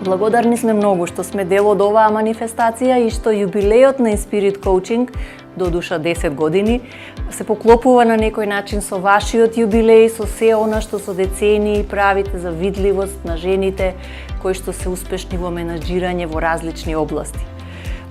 Благодарни сме многу што сме дел од оваа манифестација и што јубилеот на Inspirit Coaching, додуша 10 години, се поклопува на некој начин со вашиот јубилеј, со се она што со децении правите за видливост на жените кои што се успешни во менаџирање во различни области.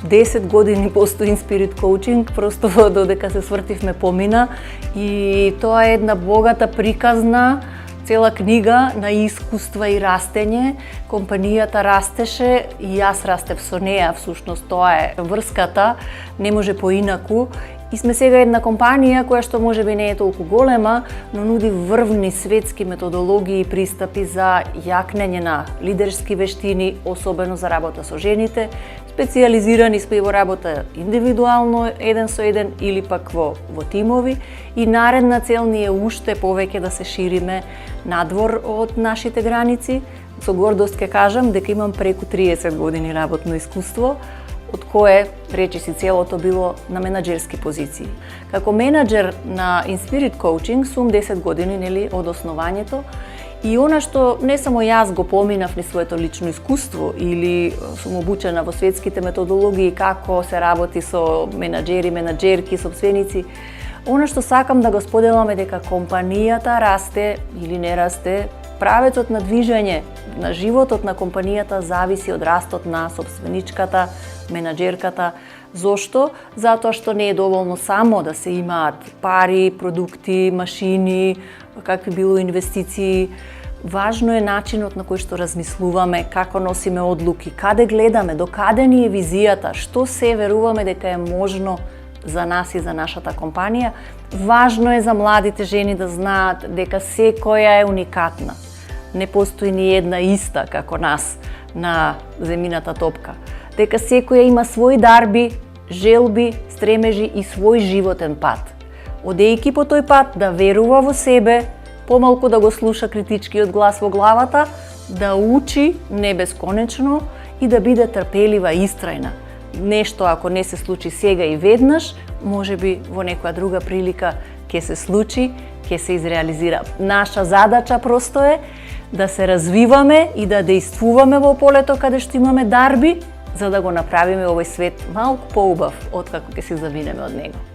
10 години постои Inspirit Coaching, просто додека се свртивме помина и тоа е една богата приказна цела книга на искуства и растење. Компанијата растеше и јас растев со неа, всушност тоа е врската, не може поинаку. И сме сега една компанија која што можеби не е толку голема, но нуди врвни светски методологии и пристапи за јакнење на лидерски вештини, особено за работа со жените. Специјализирани сме и во работа индивидуално, еден со еден или пак во тимови. И наредна цел ни е уште повеќе да се шириме надвор од нашите граници. Со гордост ќе кажам дека имам преку 30 години работно искуство, од кое речиси целото било на менаџерски позиции. Како менаџер на Inspirit Coaching сум 10 години од основањето и она што не само јас го поминав низ своето лично искуство или сум обучена во светските методологии како се работи со менаџери, менаџерки, сопственици, она што сакам да го споделам е дека компанијата расте или не расте, правецот на движење на животот на компанијата зависи од растот на сопственичката, менаџерката. Зошто? Затоа што не е доволно само да се имаат пари, продукти, машини, какви било инвестиции. Важно е начинот на кој што размислуваме, како носиме одлуки, каде гледаме, до каде ни е визијата, што се веруваме дека е можно за нас и за нашата компанија. Важно е за младите жени да знаат дека секоја е уникатна. Не постои ни една иста како нас на земјината топка. Дека секоја има свои дарби, желби, стремежи и свој животен пат. Одејќи по тој пат да верува во себе, помалку да го слуша критичкиот глас во главата, да учи не бесконечно и да биде трпелива и истрајна. Нешто ако не се случи сега и веднаш, можеби во некоја друга прилика ќе се случи, ќе се изреализира. Наша задача просто е да се развиваме и да действуваме во полето каде што имаме дарби, за да го направиме овој свет малку поубав од како ќе се завинеме од него.